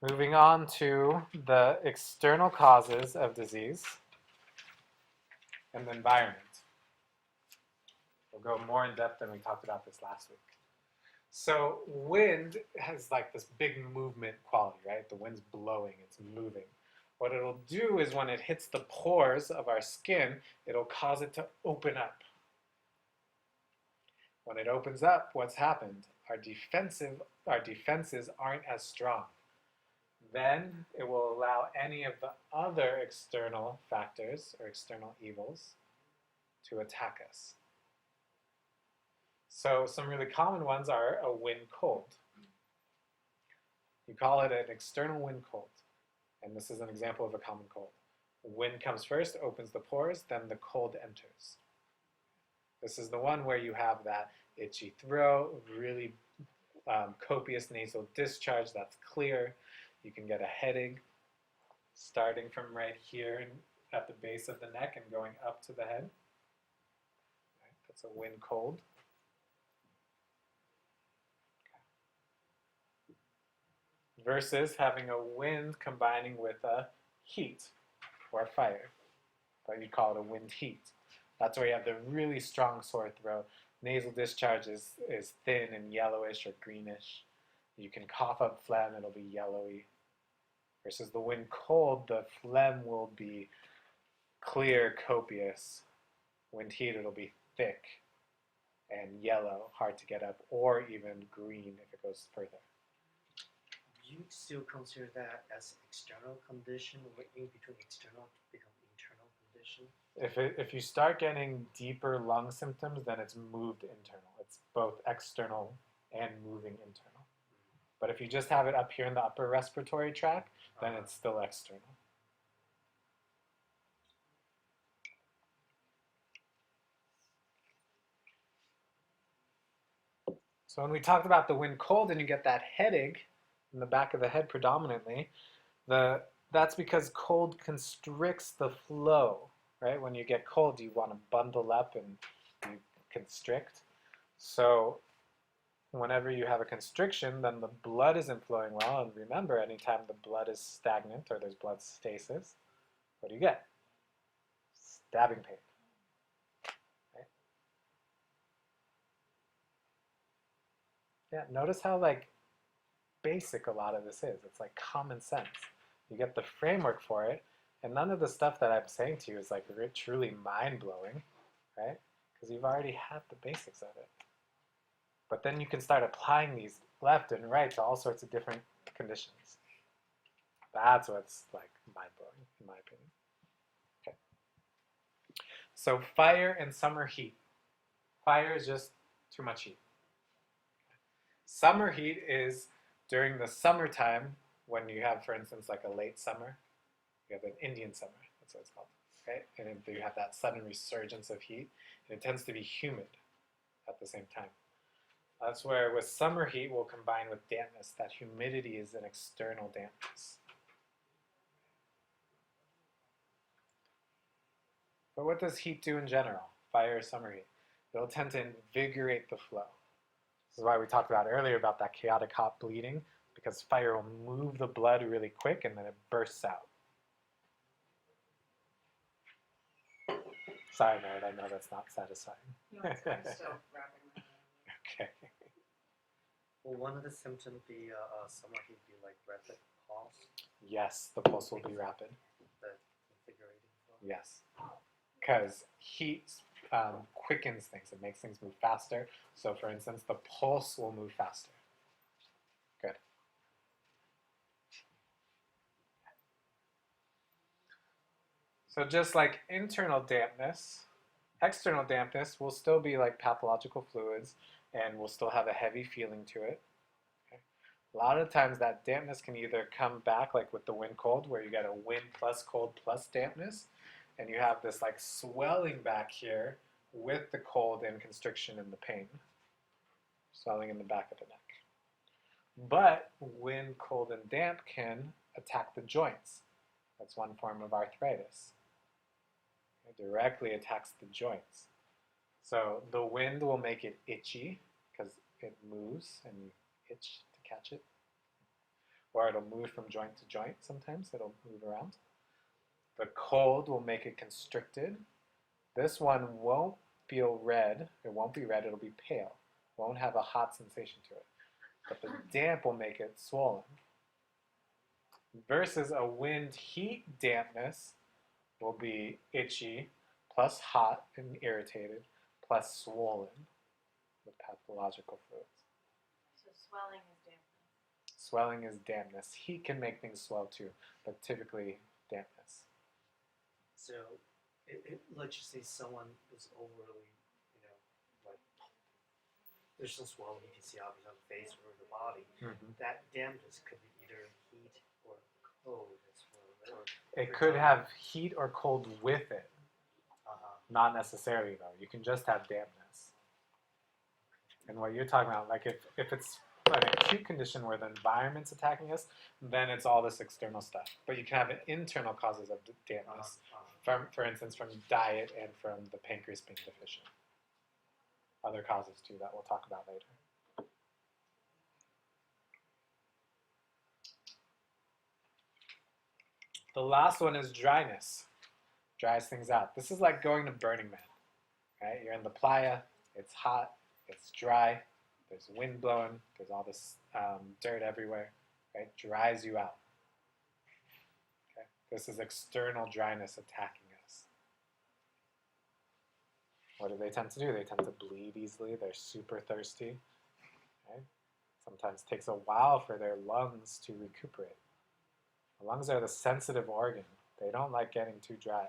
Moving on to the external causes of disease and the environment. We'll go more in depth than we talked about this last week. So wind has like this big movement quality, right? The wind's blowing, it's moving. What it'll do is when it hits the pores of our skin, it'll cause it to open up. When it opens up, what's happened? Our defenses aren't as strong. Then it will allow any of the other external factors or external evils to attack us. So some really common ones are a wind cold. You call it an external wind cold. And this is an example of a common cold. Wind comes first, opens the pores, then the cold enters. This is the one where you have that itchy throat, really copious nasal discharge that's clear. You can get a headache starting from right here at the base of the neck and going up to the head. Right, that's a wind cold. Okay. Versus having a wind combining with a heat or fire. But you'd call it a wind heat. That's where you have the really strong sore throat. Nasal discharge is thin and yellowish or greenish. You can cough up phlegm, it'll be yellowy. Versus the wind cold, the phlegm will be clear, copious. Wind heat, it'll be thick and yellow, hard to get up, or even green if it goes further. Do you still consider that as external condition, or in between external to become internal condition? If you start getting deeper lung symptoms, then it's moved internal. It's both external and moving internal. But if you just have it up here in the upper respiratory tract, then it's still external. So when we talked about the wind cold and you get that headache in the back of the head predominantly, that's because cold constricts the flow, right? When you get cold, you want to bundle up and you constrict. So whenever you have a constriction, then the blood isn't flowing well. And remember, anytime the blood is stagnant or there's blood stasis, what do you get? Stabbing pain. Right? Yeah, notice how like basic a lot of this is. It's like common sense. You get the framework for it, and none of the stuff that I'm saying to you is like truly mind-blowing, right? Because you've already had the basics of it. But then you can start applying these left and right to all sorts of different conditions. That's what's like mind-blowing, in my opinion. Okay. So fire and summer heat. Fire is just too much heat. Summer heat is during the summertime when you have, for instance, like a late summer. You have an Indian summer, that's what it's called. Okay? And you have that sudden resurgence of heat, and it tends to be humid at the same time. That's where with summer heat we'll combine with dampness. That humidity is an external dampness. But what does heat do in general? Fire or summer heat? It'll tend to invigorate the flow. This is why we talked about earlier about that chaotic hot bleeding, because fire will move the blood really quick and then it bursts out. Sorry, Merit, I know that's not satisfying. No, it's fine. Still wrapping my head. Okay. Will one of the symptoms be summer heat, be like rapid pulse? Yes, the pulse will be rapid. The invigorating flow? Yes. Because heat quickens things. It makes things move faster. So for instance, the pulse will move faster. Good. So just like internal dampness, external dampness will still be like pathological fluids and will still have a heavy feeling to it. Okay. A lot of times that dampness can either come back like with the wind cold, where you get a wind plus cold plus dampness, and you have this like swelling back here with the cold and constriction and the pain. Swelling in the back of the neck. But wind, cold, and damp can attack the joints. That's one form of arthritis. It directly attacks the joints. So the wind will make it itchy because it moves and you itch to catch it. or it'll move from joint to joint sometimes. It'll move around. The cold will make it constricted. This one won't feel red. It won't be red. It'll be pale. Won't have a hot sensation to it. But the damp will make it swollen. Versus a wind heat dampness will be itchy, plus hot and irritated, plus swollen with pathological fluids. So swelling is dampness. Swelling is dampness. Heat can make things swell too, but typically dampness. So, let's just say someone is overly, like, there's some swelling you can see obviously on the face or the body. Mm-hmm. That dampness could be either heat or cold as well. It could have heat or cold with it. Not necessarily though. You can just have dampness. And what you're talking about, like if it's an acute condition where the environment's attacking us, then it's all this external stuff. But you can have internal causes of dampness, for instance, from diet and from the pancreas being deficient. Other causes too that we'll talk about later. The last one is dryness. Dries things out. This is like going to Burning Man, right? You're in the playa, it's hot, it's dry, there's wind blowing, there's all this dirt everywhere, right? Dries you out. Okay? This is external dryness attacking us. What do they tend to do? They tend to bleed easily. They're super thirsty. Right? Sometimes it takes a while for their lungs to recuperate. The lungs are the sensitive organ. They don't like getting too dry.